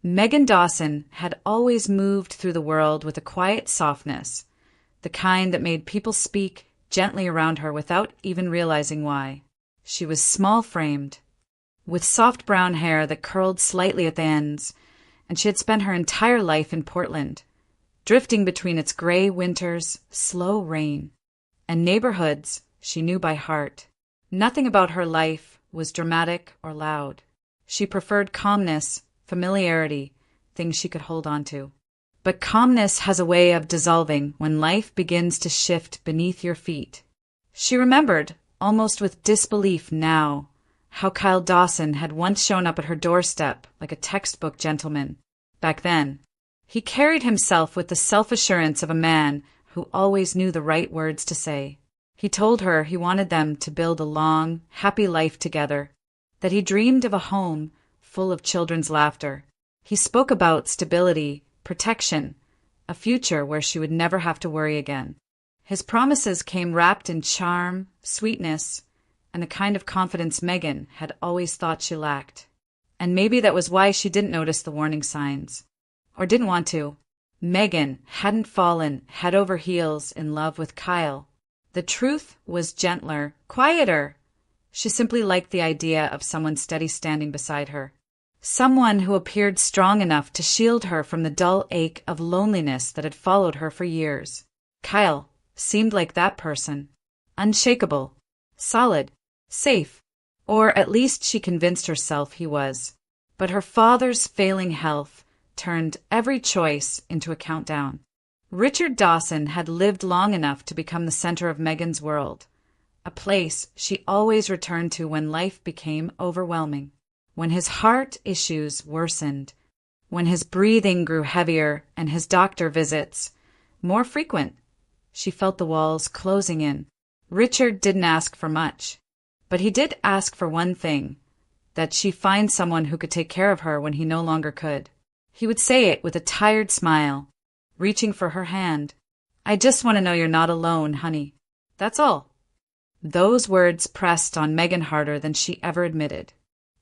Megan Dawson had always moved through the world with a quiet softness, the kind that made people speak gently around her without even realizing why. She was small-framed, with soft brown hair that curled slightly at the ends, and she had spent her entire life in Portland, drifting between its gray winters, slow rain, and neighborhoods she knew by heart. Nothing about her life was dramatic or loud. She preferred calmness, familiarity, things she could hold on to. But calmness has a way of dissolving when life begins to shift beneath your feet. She remembered, almost with disbelief now, how Kyle Dawson had once shown up at her doorstep like a textbook gentleman. Back then, he carried himself with the self-assurance of a man who always knew the right words to say. He told her he wanted them to build a long, happy life together, that he dreamed of a home full of children's laughter. He spoke about stability, protection, a future where she would never have to worry again. His promises came wrapped in charm, sweetness, and a kind of confidence Megan had always thought she lacked. And maybe that was why she didn't notice the warning signs. Or didn't want to. Megan hadn't fallen head over heels in love with Kyle. The truth was gentler, quieter. She simply liked the idea of someone steady standing beside her. Someone who appeared strong enough to shield her from the dull ache of loneliness that had followed her for years. Kyle seemed like that person. Unshakable, solid, safe. Or at least she convinced herself he was. But her father's failing health turned every choice into a countdown. Richard Dawson had lived long enough to become the center of Megan's world, a place she always returned to when life became overwhelming, when his heart issues worsened, when his breathing grew heavier and his doctor visits more frequent. She felt the walls closing in. Richard didn't ask for much, but he did ask for one thing, that she find someone who could take care of her when he no longer could. He would say it with a tired smile, reaching for her hand. "I just want to know you're not alone, honey. That's all." Those words pressed on Megan harder than she ever admitted.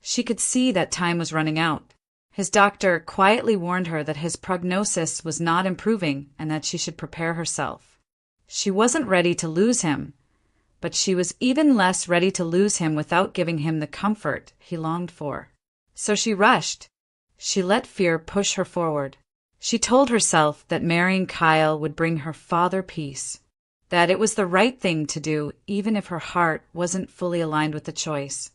She could see that time was running out. His doctor quietly warned her that his prognosis was not improving and that she should prepare herself. She wasn't ready to lose him, but she was even less ready to lose him without giving him the comfort he longed for. So she rushed. She let fear push her forward. She told herself that marrying Kyle would bring her father peace, that it was the right thing to do even if her heart wasn't fully aligned with the choice.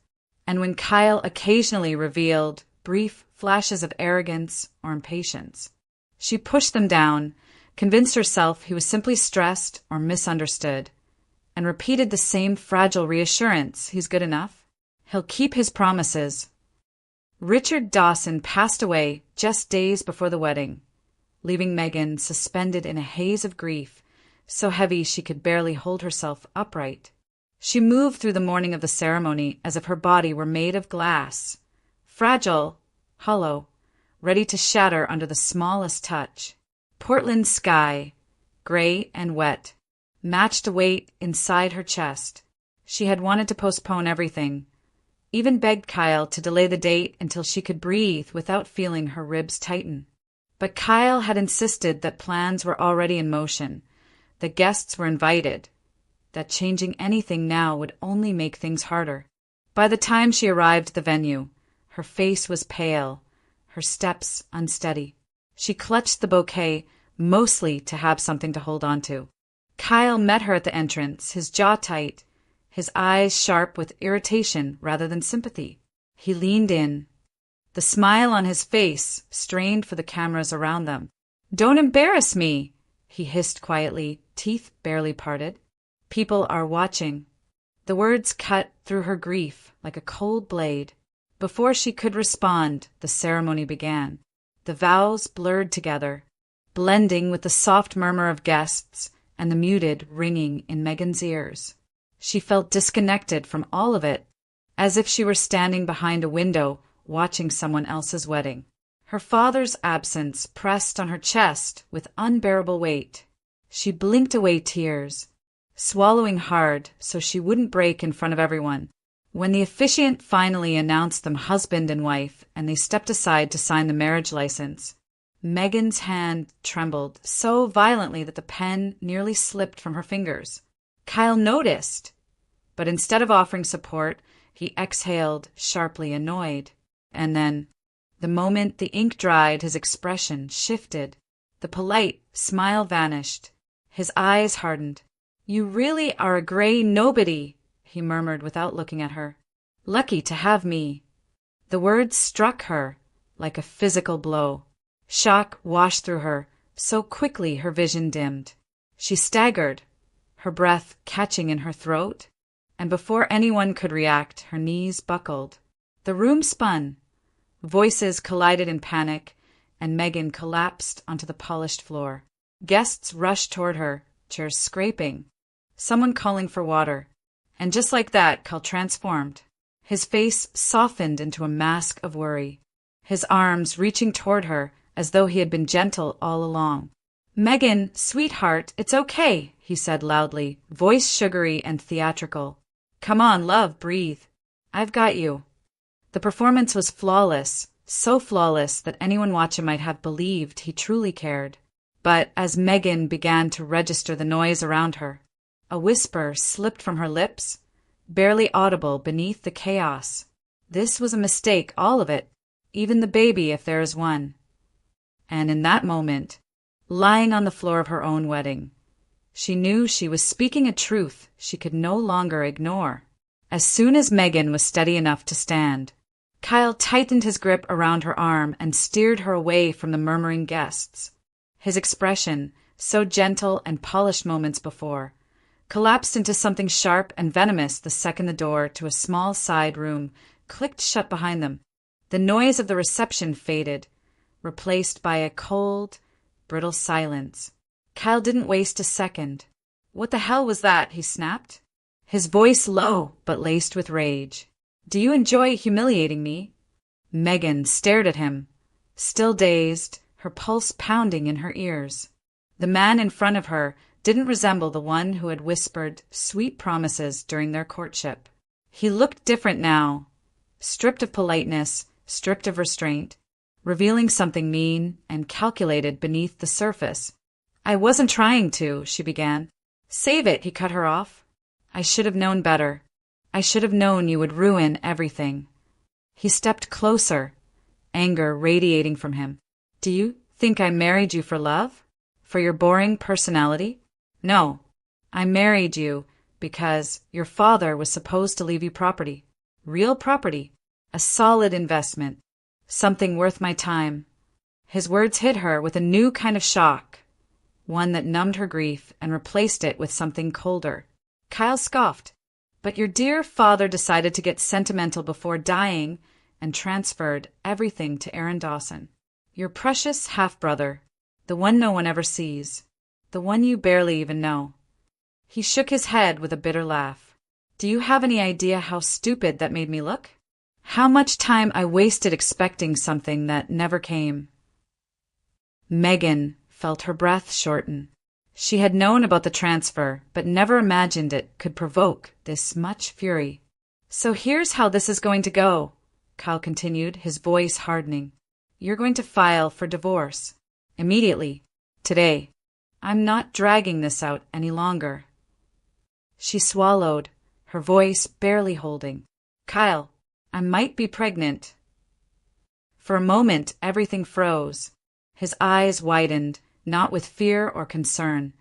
And when Kyle occasionally revealed brief flashes of arrogance or impatience, she pushed them down, convinced herself he was simply stressed or misunderstood, and repeated the same fragile reassurance: he's good enough. He'll keep his promises. Richard Dawson passed away just days before the wedding, leaving Megan suspended in a haze of grief, so heavy she could barely hold herself upright. She moved through the morning of the ceremony as if her body were made of glass, fragile, hollow, ready to shatter under the smallest touch. Portland's sky, gray and wet, matched a weight inside her chest. She had wanted to postpone everything, even begged Kyle to delay the date until she could breathe without feeling her ribs tighten. But Kyle had insisted that plans were already in motion, that guests were invited, that changing anything now would only make things harder. By the time she arrived at the venue, her face was pale, her steps unsteady. She clutched the bouquet, mostly to have something to hold on to. Kyle met her at the entrance, his jaw tight, his eyes sharp with irritation rather than sympathy. He leaned in, the smile on his face strained for the cameras around them. "Don't embarrass me," he hissed quietly, teeth barely parted. "People are watching." The words cut through her grief like a cold blade. Before she could respond, the ceremony began. The vows blurred together, blending with the soft murmur of guests and the muted ringing in Megan's ears. She felt disconnected from all of it, as if she were standing behind a window watching someone else's wedding. Her father's absence pressed on her chest with unbearable weight. She blinked away tears, swallowing hard so she wouldn't break in front of everyone. When the officiant finally announced them husband and wife, and they stepped aside to sign the marriage license, Megan's hand trembled so violently that the pen nearly slipped from her fingers. Kyle noticed, but instead of offering support, he exhaled, sharply annoyed. And then, the moment the ink dried, his expression shifted. The polite smile vanished. His eyes hardened. "You really are a gray nobody," he murmured without looking at her. "Lucky to have me." The words struck her like a physical blow. Shock washed through her, so quickly her vision dimmed. She staggered, her breath catching in her throat, and before anyone could react, her knees buckled. The room spun. Voices collided in panic, and Megan collapsed onto the polished floor. Guests rushed toward her, chairs scraping, someone calling for water. And just like that, Kyle transformed. His face softened into a mask of worry, his arms reaching toward her as though he had been gentle all along. "Megan, sweetheart, it's okay," he said loudly, voice sugary and theatrical. "Come on, love, breathe. I've got you." The performance was flawless, so flawless that anyone watching might have believed he truly cared. But as Megan began to register the noise around her, a whisper slipped from her lips, barely audible beneath the chaos. This was a mistake, all of it, even the baby if there is one. And in that moment, lying on the floor of her own wedding, she knew she was speaking a truth she could no longer ignore. As soon as Megan was steady enough to stand, Kyle tightened his grip around her arm and steered her away from the murmuring guests. His expression, so gentle and polished moments before, collapsed into something sharp and venomous the second the door to a small side room clicked shut behind them. The noise of the reception faded, replaced by a cold, brittle silence. Kyle didn't waste a second. "What the hell was that?" he snapped, his voice low but laced with rage. "Do you enjoy humiliating me?" Megan stared at him, still dazed, her pulse pounding in her ears. The man in front of her didn't resemble the one who had whispered sweet promises during their courtship. He looked different now, stripped of politeness, stripped of restraint, revealing something mean and calculated beneath the surface. "I wasn't trying to," she began. "Save it," he cut her off. "I should have known better. I should have known you would ruin everything." He stepped closer, anger radiating from him. "Do you think I married you for love? For your boring personality? No. I married you because your father was supposed to leave you property. Real property. A solid investment. Something worth my time." His words hit her with a new kind of shock, one that numbed her grief and replaced it with something colder. Kyle scoffed. "But your dear father decided to get sentimental before dying and transferred everything to Aaron Dawson. Your precious half-brother, the one no one ever sees, the one you barely even know." He shook his head with a bitter laugh. "Do you have any idea how stupid that made me look? How much time I wasted expecting something that never came?" Megan felt her breath shorten. She had known about the transfer, but never imagined it could provoke this much fury. "So here's how this is going to go," Kyle continued, his voice hardening. "You're going to file for divorce. Immediately. Today. I'm not dragging this out any longer." She swallowed, her voice barely holding. "Kyle, I might be pregnant." For a moment, everything froze. His eyes widened, not with fear or concern,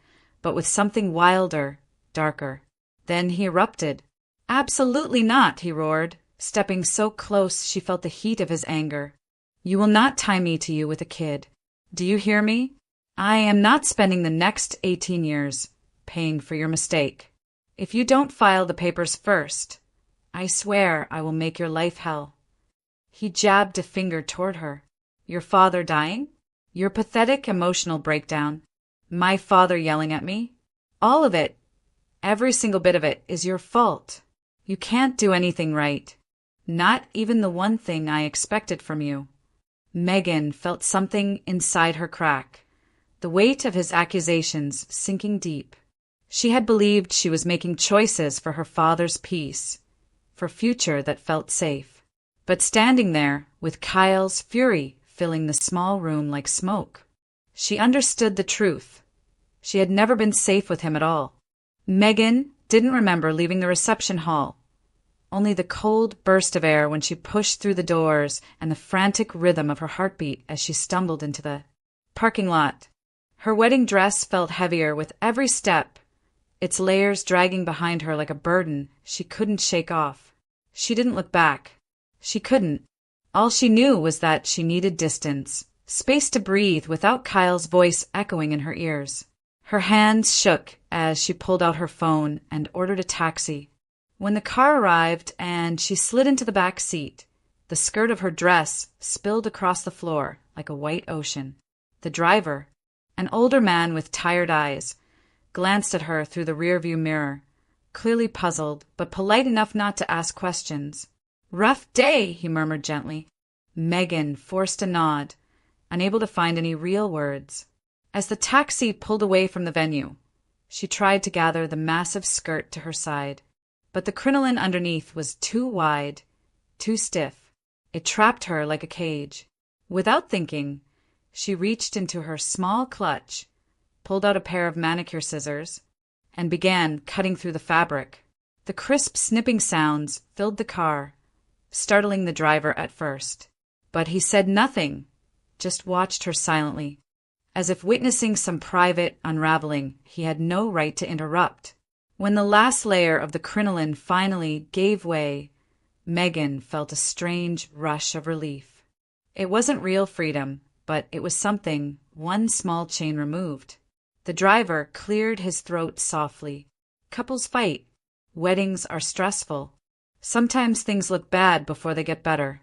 but with something wilder, darker. Then he erupted. "Absolutely not," he roared, stepping so close she felt the heat of his anger. "You will not tie me to you with a kid. Do you hear me? I am not spending the next 18 years paying for your mistake. If you don't file the papers first, I swear I will make your life hell." He jabbed a finger toward her. "Your father dying? Your pathetic emotional breakdown? My father yelling at me? All of it, every single bit of it, is your fault. You can't do anything right. Not even the one thing I expected from you." Megan felt something inside her crack, the weight of his accusations sinking deep. She had believed she was making choices for her father's peace, for future that felt safe. But standing there, with Kyle's fury filling the small room like smoke, she understood the truth. She had never been safe with him at all. Megan didn't remember leaving the reception hall. Only the cold burst of air when she pushed through the doors and the frantic rhythm of her heartbeat as she stumbled into the parking lot. Her wedding dress felt heavier with every step, its layers dragging behind her like a burden she couldn't shake off. She didn't look back. She couldn't. All she knew was that she needed distance, space to breathe without Kyle's voice echoing in her ears. Her hands shook as she pulled out her phone and ordered a taxi. When the car arrived and she slid into the back seat, the skirt of her dress spilled across the floor like a white ocean. The driver, an older man with tired eyes, glanced at her through the rearview mirror, clearly puzzled, but polite enough not to ask questions. "Rough day," he murmured gently. Megan forced a nod, unable to find any real words. As the taxi pulled away from the venue, she tried to gather the massive skirt to her side, but the crinoline underneath was too wide, too stiff. It trapped her like a cage. Without thinking, she reached into her small clutch, pulled out a pair of manicure scissors, and began cutting through the fabric. The crisp snipping sounds filled the car, startling the driver at first. But he said nothing, just watched her silently, as if witnessing some private unraveling he had no right to interrupt. When the last layer of the crinoline finally gave way, Megan felt a strange rush of relief. It wasn't real freedom, but it was something one small chain removed. The driver cleared his throat softly. Couples fight. Weddings are stressful. Sometimes things look bad before they get better.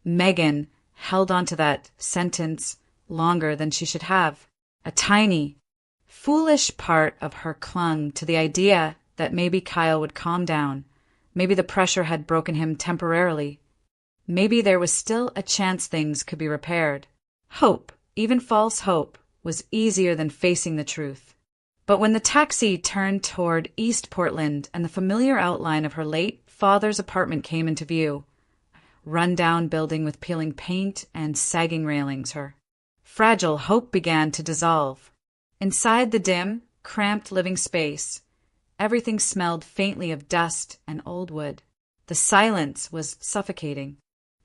Megan held onto that sentence longer than she should have. A tiny, foolish part of her clung to the idea that maybe Kyle would calm down. Maybe the pressure had broken him temporarily. Maybe there was still a chance things could be repaired. Hope, even false hope, was easier than facing the truth. But when the taxi turned toward East Portland and the familiar outline of her late father's apartment came into view, run-down building with peeling paint and sagging railings, her fragile hope began to dissolve. Inside the dim, cramped living space, everything smelled faintly of dust and old wood. The silence was suffocating.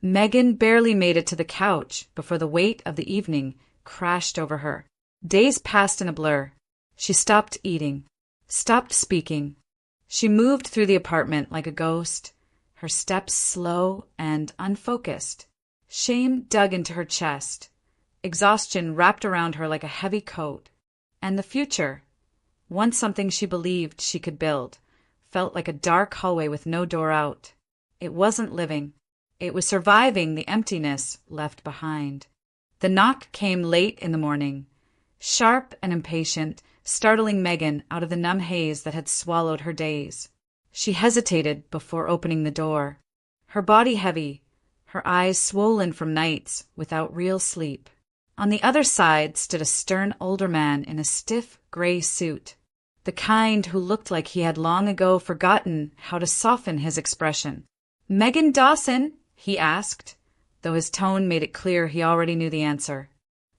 Megan barely made it to the couch before the weight of the evening crashed over her. Days passed in a blur. She stopped eating, stopped speaking. She moved through the apartment like a ghost, her steps slow and unfocused. Shame dug into her chest. Exhaustion wrapped around her like a heavy coat. And the future, once something she believed she could build, felt like a dark hallway with no door out. It wasn't living. It was surviving the emptiness left behind. The knock came late in the morning, sharp and impatient, startling Megan out of the numb haze that had swallowed her days. She hesitated before opening the door, her body heavy, her eyes swollen from nights without real sleep. On the other side stood a stern older man in a stiff gray suit, the kind who looked like he had long ago forgotten how to soften his expression. "Megan Dawson?" he asked, though his tone made it clear he already knew the answer.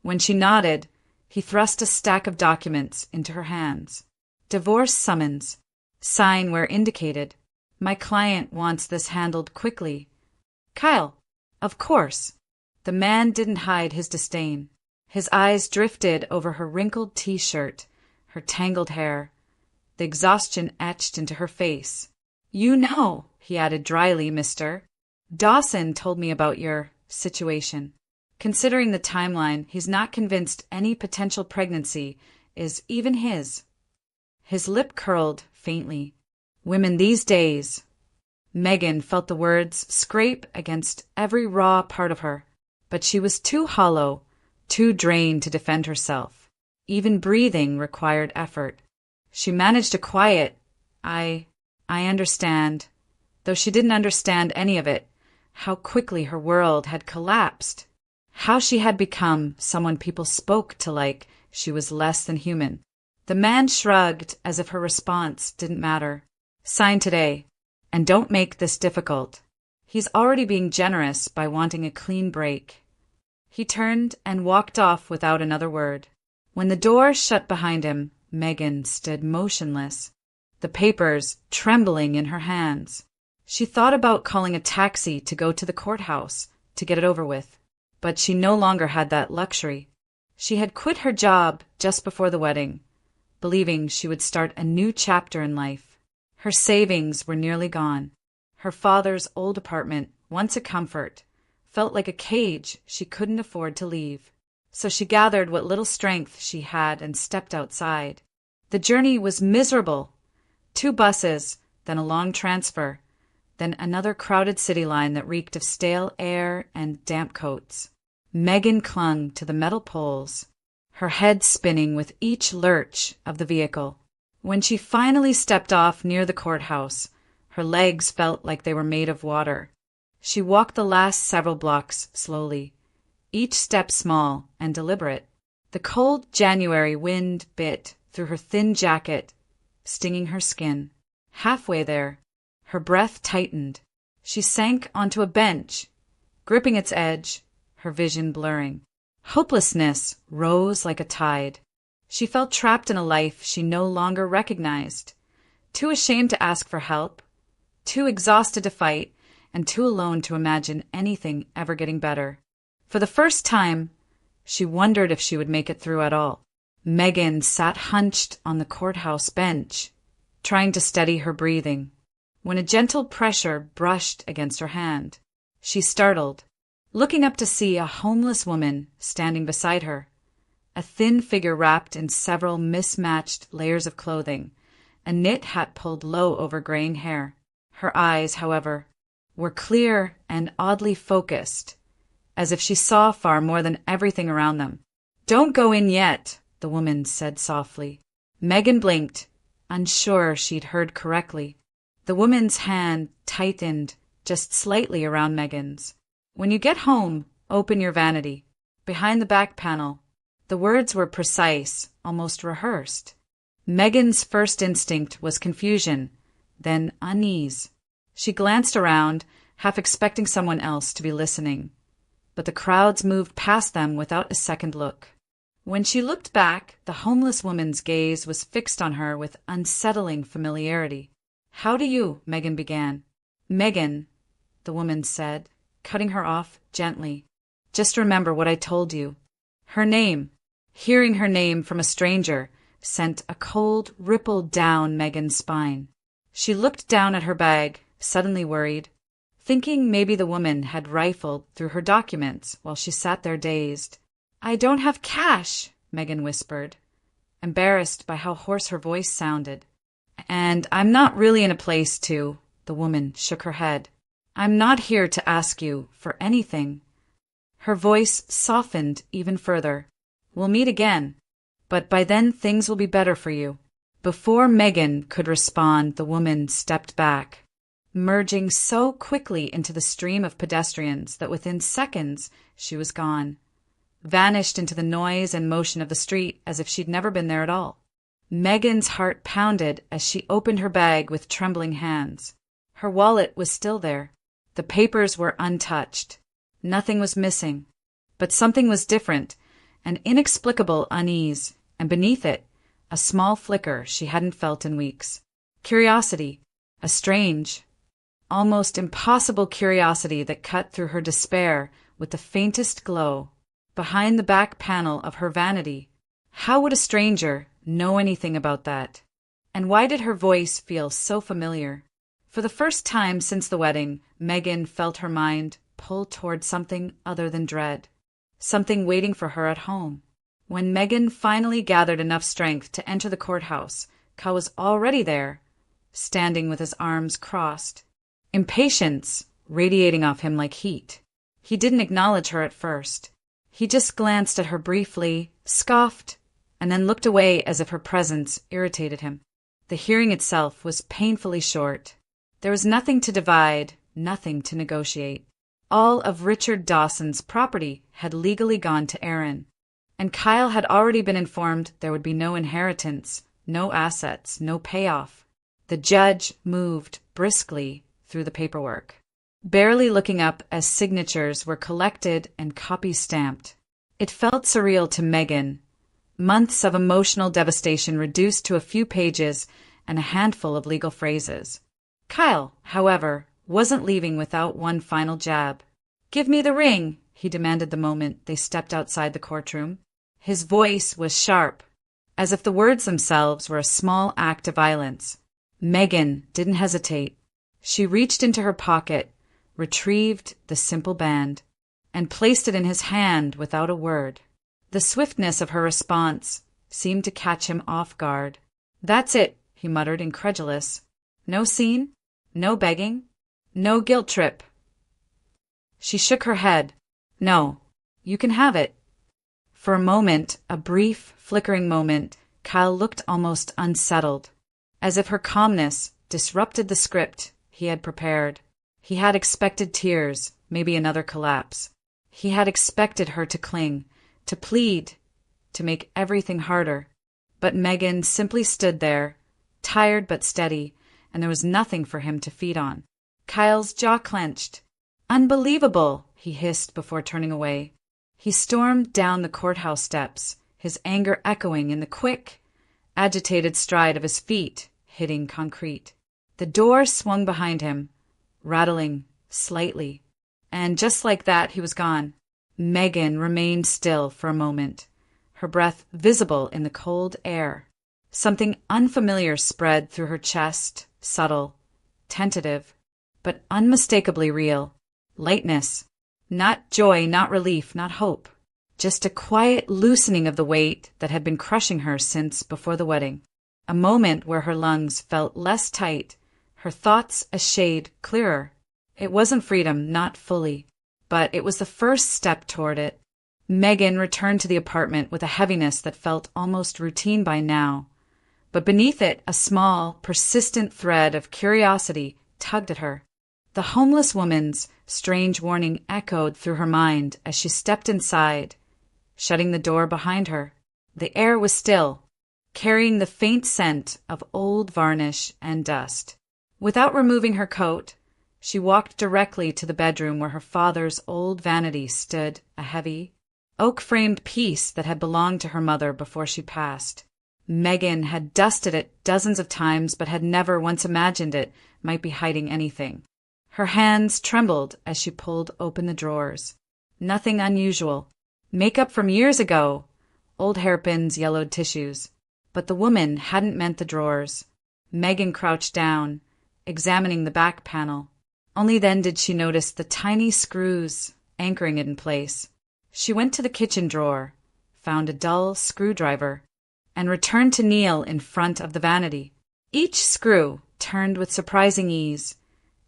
When she nodded, he thrust a stack of documents into her hands. "Divorce summons. Sign where indicated. My client wants this handled quickly." "Kyle, of course." The man didn't hide his disdain. His eyes drifted over her wrinkled T-shirt, her tangled hair. The exhaustion etched into her face. "You know," he added dryly, "Mr. Dawson told me about your situation. Considering the timeline, he's not convinced any potential pregnancy is even his." His lip curled faintly. "Women these days." Megan felt the words scrape against every raw part of her, but she was too hollow, too drained to defend herself. Even breathing required effort. She managed a quiet, I understand, though she didn't understand any of it. How quickly her world had collapsed. How she had become someone people spoke to like she was less than human. The man shrugged as if her response didn't matter. "Sign today." And don't make this difficult. He's already being generous by wanting a clean break." He turned and walked off without another word. When the door shut behind him, Megan stood motionless, the papers trembling in her hands. She thought about calling a taxi to go to the courthouse to get it over with, but she no longer had that luxury. She had quit her job just before the wedding, believing she would start a new chapter in life. Her savings were nearly gone. Her father's old apartment, once a comfort, felt like a cage she couldn't afford to leave. So she gathered what little strength she had and stepped outside. The journey was miserable. 2 buses, then a long transfer, then another crowded city line that reeked of stale air and damp coats. Megan clung to the metal poles, her head spinning with each lurch of the vehicle. When she finally stepped off near the courthouse, her legs felt like they were made of water. She walked the last several blocks slowly, each step small and deliberate. The cold January wind bit through her thin jacket, stinging her skin. Halfway there, her breath tightened. She sank onto a bench, gripping its edge, her vision blurring. Hopelessness rose like a tide. She felt trapped in a life she no longer recognized, too ashamed to ask for help, too exhausted to fight, and too alone to imagine anything ever getting better. For the first time, she wondered if she would make it through at all. Megan sat hunched on the courthouse bench, trying to steady her breathing, when a gentle pressure brushed against her hand. She startled, looking up to see a homeless woman standing beside her, a thin figure wrapped in several mismatched layers of clothing, a knit hat pulled low over graying hair. Her eyes, however, were clear and oddly focused, as if she saw far more than everything around them. "Don't go in yet," the woman said softly. Megan blinked, unsure she'd heard correctly. The woman's hand tightened just slightly around Megan's. "When you get home, open your vanity. Behind the back panel." The words were precise, almost rehearsed. Megan's first instinct was confusion, then unease. She glanced around, half expecting someone else to be listening, but the crowds moved past them without a second look. When she looked back, the homeless woman's gaze was fixed on her with unsettling familiarity. "How do you?" Megan began. "Megan," the woman said, cutting her off gently. "Just remember what I told you." Her name, hearing her name from a stranger, sent a cold ripple down Megan's spine. She looked down at her bag, suddenly worried, thinking maybe the woman had rifled through her documents while she sat there dazed. "I don't have cash," Megan whispered, embarrassed by how hoarse her voice sounded. "And I'm not really in a place to," the woman shook her head. "I'm not here to ask you for anything." Her voice softened even further. "We'll meet again, but by then things will be better for you." Before Megan could respond, the woman stepped back, merging so quickly into the stream of pedestrians that within seconds she was gone, vanished into the noise and motion of the street as if she'd never been there at all. Megan's heart pounded as she opened her bag with trembling hands. Her wallet was still there. The papers were untouched. Nothing was missing. But something was different, an inexplicable unease, and beneath it, a small flicker she hadn't felt in weeks. Curiosity, a strange, almost impossible curiosity that cut through her despair with the faintest glow. Behind the back panel of her vanity, how would a stranger know anything about that? And why did her voice feel so familiar? For the first time since the wedding, Megan felt her mind pull toward something other than dread, something waiting for her at home. When Megan finally gathered enough strength to enter the courthouse, Kyle was already there, standing with his arms crossed, impatience radiating off him like heat. He didn't acknowledge her at first. He just glanced at her briefly, scoffed, and then looked away as if her presence irritated him. The hearing itself was painfully short. There was nothing to divide, nothing to negotiate. All of Richard Dawson's property had legally gone to Aaron, and Kyle had already been informed there would be no inheritance, no assets, no payoff. The judge moved briskly through the paperwork, barely looking up as signatures were collected and copies stamped. It felt surreal to Megan. Months of emotional devastation reduced to a few pages and a handful of legal phrases. Kyle, however, wasn't leaving without one final jab. "Give me the ring," he demanded the moment they stepped outside the courtroom. His voice was sharp, as if the words themselves were a small act of violence. Megan didn't hesitate. She reached into her pocket, retrieved the simple band, and placed it in his hand without a word. The swiftness of her response seemed to catch him off guard. "That's it," he muttered, incredulous. "No scene? No begging? No guilt trip?" She shook her head. "No, you can have it." For a moment, a brief, flickering moment, Kyle looked almost unsettled, as if her calmness disrupted the script he had prepared. He had expected tears, maybe another collapse. He had expected her to cling, to plead, to make everything harder. But Megan simply stood there, tired but steady, and there was nothing for him to feed on. Kyle's jaw clenched. "Unbelievable!" he hissed before turning away. He stormed down the courthouse steps, his anger echoing in the quick, agitated stride of his feet hitting concrete. The door swung behind him, rattling slightly, and just like that he was gone. Megan remained still for a moment, her breath visible in the cold air. Something unfamiliar spread through her chest, subtle, tentative, but unmistakably real. Lightness. Not joy, not relief, not hope. Just a quiet loosening of the weight that had been crushing her since before the wedding. A moment where her lungs felt less tight, her thoughts a shade clearer. It wasn't freedom, not fully, but it was the first step toward it. Megan returned to the apartment with a heaviness that felt almost routine by now. But beneath it, a small, persistent thread of curiosity tugged at her. The homeless woman's strange warning echoed through her mind as she stepped inside, shutting the door behind her. The air was still, carrying the faint scent of old varnish and dust. Without removing her coat, she walked directly to the bedroom where her father's old vanity stood, a heavy, oak-framed piece that had belonged to her mother before she passed. Megan had dusted it dozens of times but had never once imagined it might be hiding anything. Her hands trembled as she pulled open the drawers. Nothing unusual. Makeup from years ago, old hairpins, yellowed tissues. But the woman hadn't meant the drawers. Megan crouched down, examining the back panel. Only then did she notice the tiny screws anchoring it in place. She went to the kitchen drawer, found a dull screwdriver, and returned to kneel in front of the vanity. Each screw turned with surprising ease,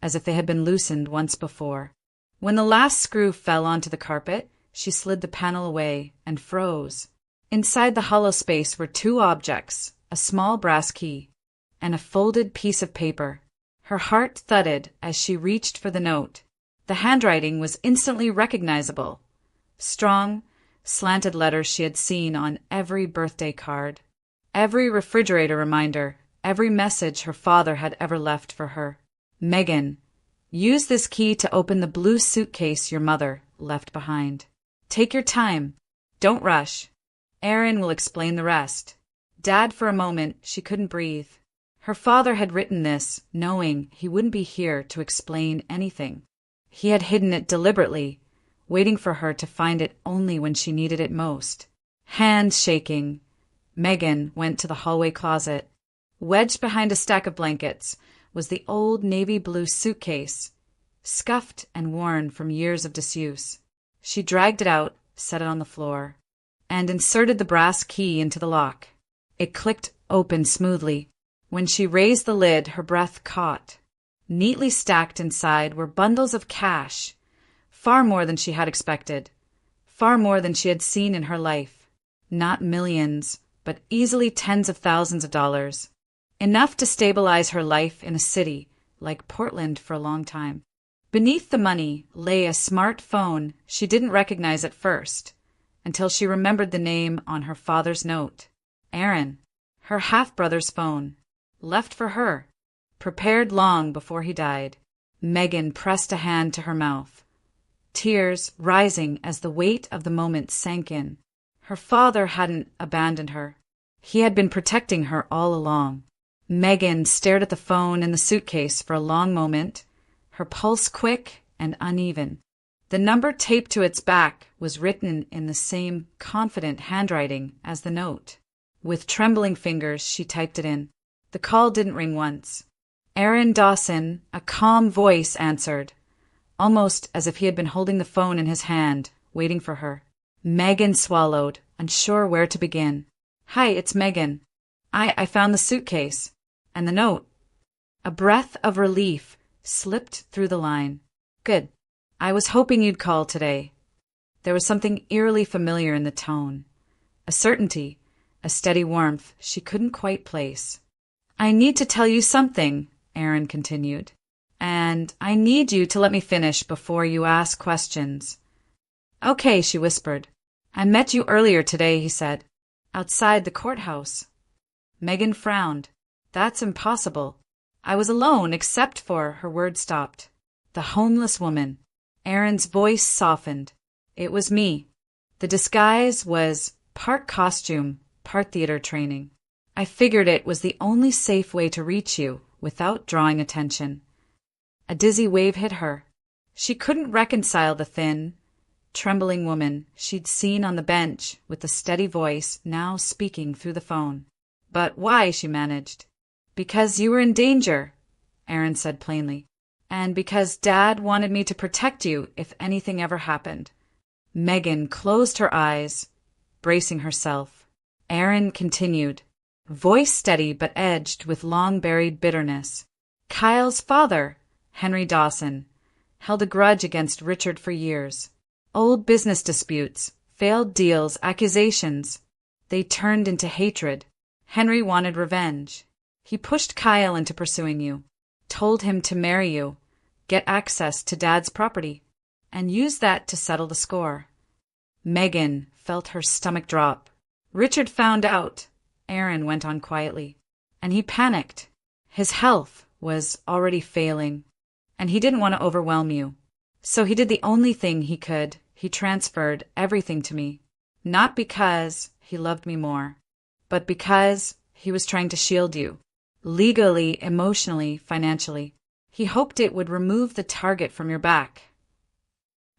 as if they had been loosened once before. When the last screw fell onto the carpet, she slid the panel away and froze. Inside the hollow space were two objects, a small brass key, and a folded piece of paper. Her heart thudded as she reached for the note. The handwriting was instantly recognizable. Strong, slanted letters she had seen on every birthday card, every refrigerator reminder, every message her father had ever left for her. "Megan, use this key to open the blue suitcase your mother left behind. Take your time. Don't rush. Aaron will explain the rest." Dad, for a moment, she couldn't breathe. Her father had written this, knowing he wouldn't be here to explain anything. He had hidden it deliberately, waiting for her to find it only when she needed it most. Hands shaking, Megan went to the hallway closet. Wedged behind a stack of blankets was the old navy blue suitcase, scuffed and worn from years of disuse. She dragged it out, set it on the floor, and inserted the brass key into the lock. It clicked open smoothly. When she raised the lid, her breath caught. Neatly stacked inside were bundles of cash, far more than she had expected, far more than she had seen in her life. Not millions, but easily tens of thousands of dollars. Enough to stabilize her life in a city like Portland for a long time. Beneath the money lay a smart phone she didn't recognize at first, until she remembered the name on her father's note. Aaron, her half-brother's phone, left for her, prepared long before he died. Megan pressed a hand to her mouth, tears rising as the weight of the moment sank in. Her father hadn't abandoned her. He had been protecting her all along. Megan stared at the phone in the suitcase for a long moment, her pulse quick and uneven. The number taped to its back was written in the same confident handwriting as the note. With trembling fingers, she typed it in. The call didn't ring once. Aaron Dawson, a calm voice answered, almost as if he had been holding the phone in his hand, waiting for her. Megan swallowed, unsure where to begin. Hi, it's Megan. I found the suitcase. And the note. A breath of relief slipped through the line. Good. I was hoping you'd call today. There was something eerily familiar in the tone. A certainty, a steady warmth she couldn't quite place. I need to tell you something, Aaron continued. And I need you to let me finish before you ask questions. Okay, she whispered. I met you earlier today, he said. Outside the courthouse. Megan frowned. That's impossible. I was alone except for, her words stopped. The homeless woman. Aaron's voice softened. It was me. The disguise was part costume, part theater training. I figured it was the only safe way to reach you without drawing attention. A dizzy wave hit her. She couldn't reconcile the thin, trembling woman she'd seen on the bench with the steady voice now speaking through the phone. But why, she managed. Because you were in danger, Aaron said plainly. And because Dad wanted me to protect you if anything ever happened. Megan closed her eyes, bracing herself. Aaron continued, voice steady but edged with long-buried bitterness. Kyle's father, Henry Dawson, held a grudge against Richard for years. Old business disputes, failed deals, accusations. They turned into hatred. Henry wanted revenge. He pushed Kyle into pursuing you, told him to marry you, get access to Dad's property, and use that to settle the score. Megan felt her stomach drop. Richard found out, Aaron went on quietly, and he panicked. His health was already failing, and he didn't want to overwhelm you. So he did the only thing he could. He transferred everything to me, not because he loved me more, but because he was trying to shield you. Legally, emotionally, financially. He hoped it would remove the target from your back.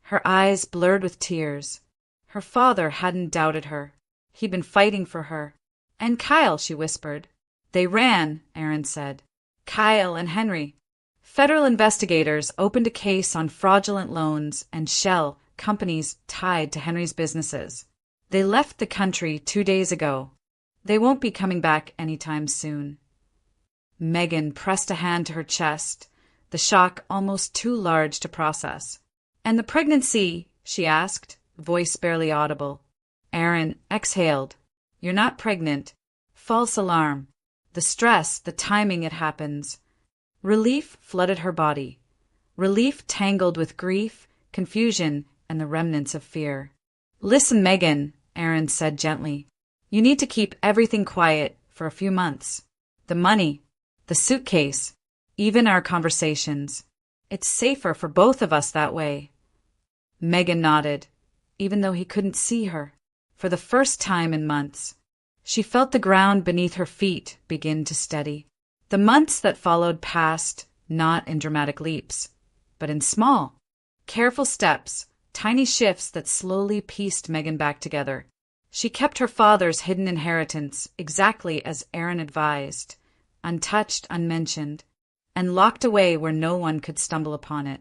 Her eyes blurred with tears. Her father hadn't doubted her. He'd been fighting for her. And Kyle, she whispered. They ran, Aaron said. Kyle and Henry. Federal investigators opened a case on fraudulent loans and shell companies tied to Henry's businesses. They left the country 2 days ago. They won't be coming back anytime soon. Megan pressed a hand to her chest, the shock almost too large to process. And the pregnancy, she asked, voice barely audible. Aaron exhaled. You're not pregnant. False alarm. The stress, the timing it happens. Relief flooded her body. Relief tangled with grief, confusion, and the remnants of fear. Listen, Megan, Aaron said gently. You need to keep everything quiet for a few months. The money, the suitcase, even our conversations. It's safer for both of us that way. Megan nodded, even though he couldn't see her. For the first time in months, she felt the ground beneath her feet begin to steady. The months that followed passed, not in dramatic leaps, but in small, careful steps, tiny shifts that slowly pieced Megan back together. She kept her father's hidden inheritance exactly as Aaron advised, untouched, unmentioned, and locked away where no one could stumble upon it.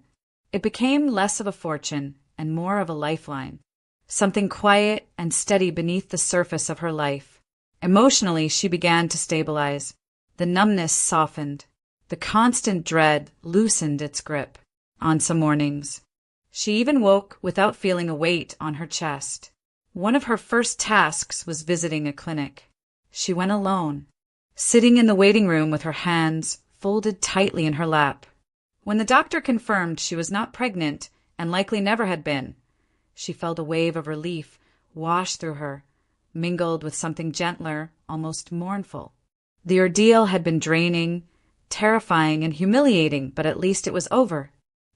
It became less of a fortune and more of a lifeline, something quiet and steady beneath the surface of her life. Emotionally, she began to stabilize. The numbness softened. The constant dread loosened its grip. On some mornings, she even woke without feeling a weight on her chest. One of her first tasks was visiting a clinic. She went alone, sitting in the waiting room with her hands folded tightly in her lap. When the doctor confirmed she was not pregnant and likely never had been, she felt a wave of relief wash through her, mingled with something gentler, almost mournful. The ordeal had been draining, terrifying and humiliating, but at least it was over.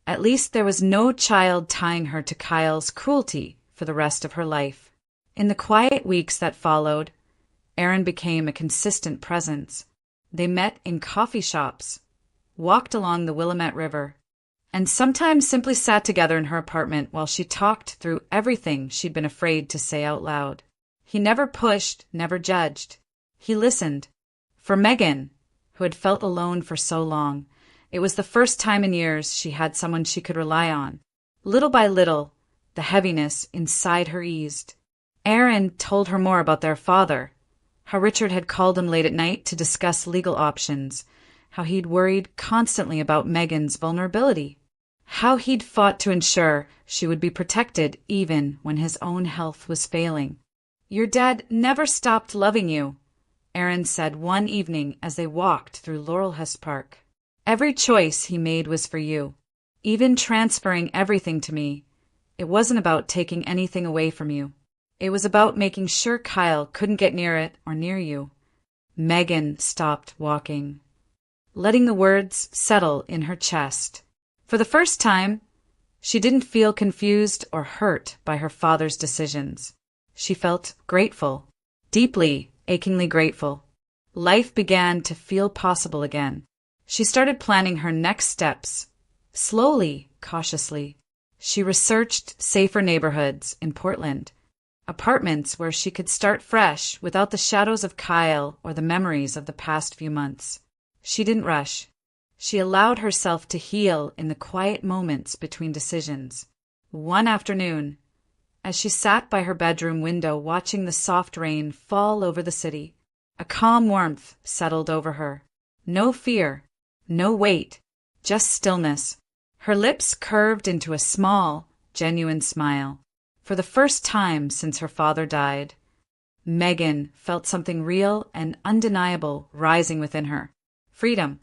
At least there was no child tying her to Kyle's cruelty for the rest of her life. In the quiet weeks that followed, Aaron became a consistent presence. They met in coffee shops, walked along the Willamette River, and sometimes simply sat together in her apartment while she talked through everything she'd been afraid to say out loud. He never pushed, never judged. He listened. For Megan, who had felt alone for so long, it was the first time in years she had someone she could rely on. Little by little, the heaviness inside her eased. Aaron told her more about their father, how Richard had called him late at night to discuss legal options, how he'd worried constantly about Megan's vulnerability, how he'd fought to ensure she would be protected even when his own health was failing. "Your dad never stopped loving you," Aaron said one evening as they walked through Laurelhurst Park. "Every choice he made was for you. Even transferring everything to me, it wasn't about taking anything away from you. It was about making sure Kyle couldn't get near it or near you." Megan stopped walking, letting the words settle in her chest. For the first time, she didn't feel confused or hurt by her father's decisions. She felt grateful, deeply, achingly grateful. Life began to feel possible again. She started planning her next steps, slowly, cautiously. She researched safer neighborhoods in Portland, apartments where she could start fresh without the shadows of Kyle or the memories of the past few months. She didn't rush. She allowed herself to heal in the quiet moments between decisions. One afternoon, as she sat by her bedroom window watching the soft rain fall over the city, a calm warmth settled over her. No fear, no weight, just stillness. Her lips curved into a small, genuine smile. For the first time since her father died, Megan felt something real and undeniable rising within her. Freedom.